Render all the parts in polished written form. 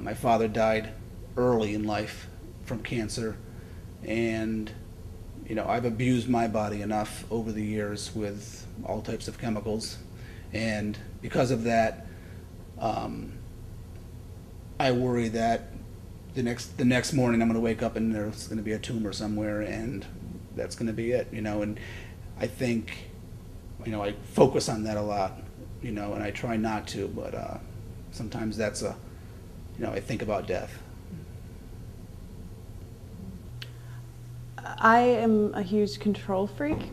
My father died early in life from cancer, and I've abused my body enough over the years with all types of chemicals, and because of that, I worry that the next morning I'm going to wake up and there's going to be a tumor somewhere, and that's going to be it. And I think, I focus on that a lot, and I try not to, but sometimes that's I think about death. I am a huge control freak,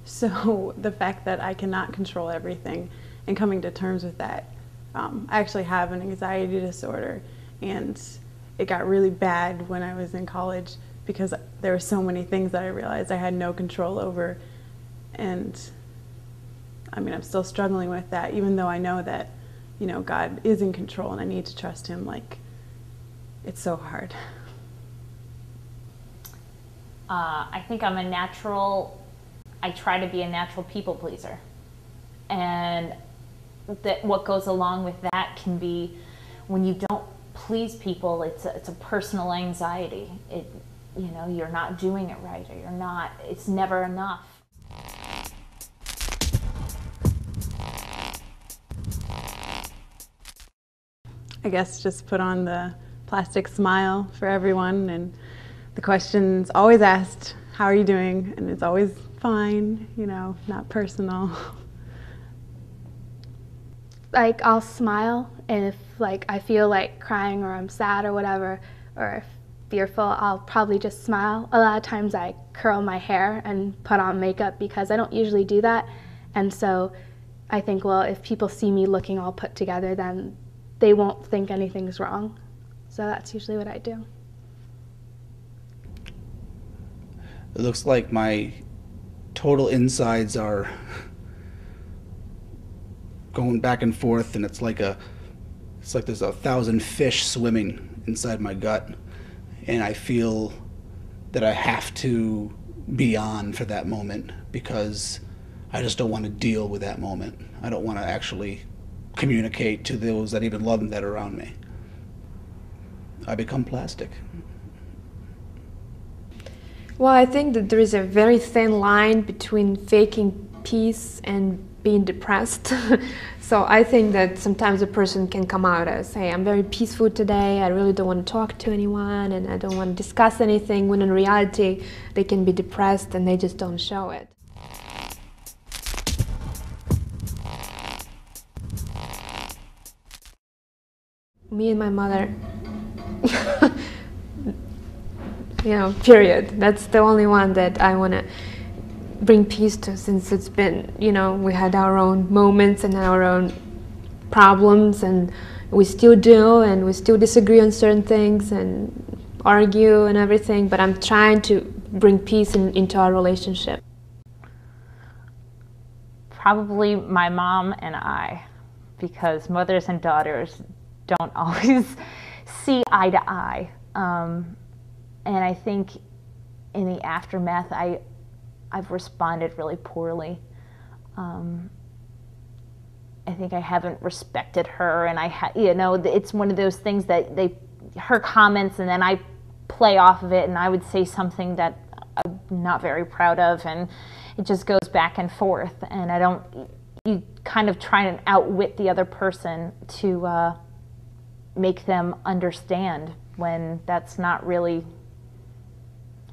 so the fact that I cannot control everything and coming to terms with that. I actually have an anxiety disorder, and it got really bad when I was in college because there were so many things that I realized I had no control over, and I'm still struggling with that, even though I know that God is in control and I need to trust Him. Like, it's so hard. I think I try to be a natural people pleaser. And that what goes along with that can be when you don't please people, it's a personal anxiety. You're not doing it right, or it's never enough. I guess just put on the plastic smile for everyone, and the question's always asked, how are you doing? And it's always fine, not personal. Like, I'll smile, and if I feel like crying or I'm sad or whatever, or fearful, I'll probably just smile. A lot of times I curl my hair and put on makeup because I don't usually do that. And so I think, well, if people see me looking all put together, then they won't think anything's wrong. So that's usually what I do. It looks like my total insides are going back and forth, and it's like there's 1,000 fish swimming inside my gut, and I feel that I have to be on for that moment because I just don't want to deal with that moment. I don't want to actually communicate to those that even love me that are around me. I become plastic. Well, I think that there is a very thin line between faking peace and being depressed. So I think that sometimes a person can come out as, hey, I'm very peaceful today, I really don't want to talk to anyone, and I don't want to discuss anything, when in reality they can be depressed and they just don't show it. Me and my mother, period. That's the only one that I want to bring peace to, since it's been, we had our own moments and our own problems, and we still do, and we still disagree on certain things and argue and everything, but I'm trying to bring peace into our relationship. Probably my mom and I, because mothers and daughters don't always see eye to eye. And I think in the aftermath, I've responded really poorly. I think I haven't respected her, and it's one of those things that her comments, and then I play off of it, and I would say something that I'm not very proud of, and it just goes back and forth, and you kind of try and outwit the other person to make them understand, when that's not really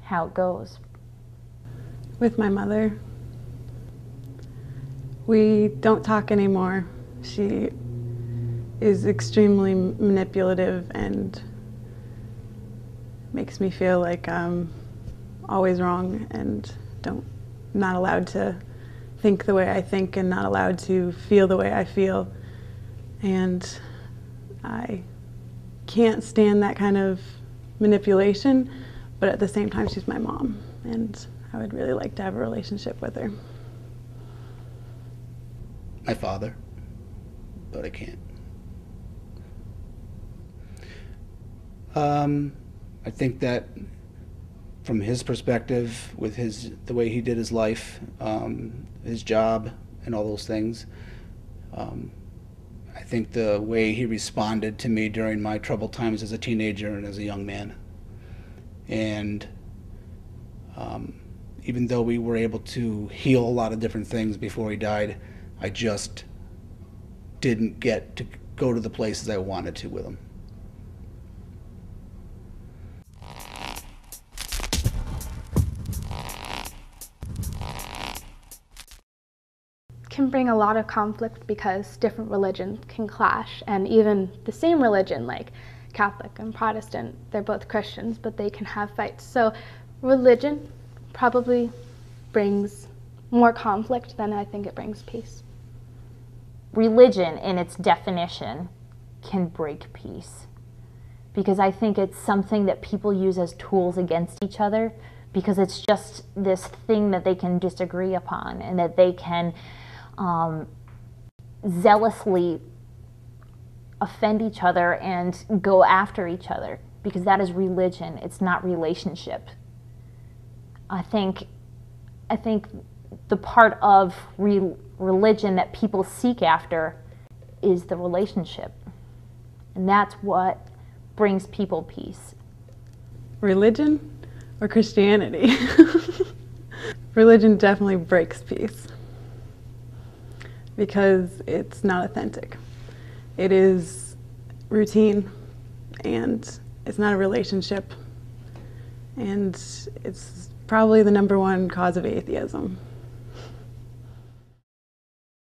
how it goes. With my mother, we don't talk anymore. She is extremely manipulative and makes me feel like I'm always wrong and not allowed to think the way I think and not allowed to feel the way I feel. And I can't stand that kind of manipulation, but at the same time, she's my mom, and I would really like to have a relationship with her. My father, but I can't. I think that from his perspective, with the way he did his life, his job, and all those things, I think the way he responded to me during my troubled times as a teenager and as a young man. And even though we were able to heal a lot of different things before he died, I just didn't get to go to the places I wanted to with him. Can bring a lot of conflict because different religions can clash, and even the same religion, like Catholic and Protestant, they're both Christians, but they can have fights. So religion probably brings more conflict than I think it brings peace. Religion, in its definition, can break peace, because I think it's something that people use as tools against each other, because it's just this thing that they can disagree upon and that they can zealously offend each other and go after each other, because that is religion. It's not relationship. I think the part of religion that people seek after is the relationship, and that's what brings people peace. Religion or Christianity? Religion definitely breaks peace because it's not authentic. It is routine, and it's not a relationship, and it's probably the #1 cause of atheism.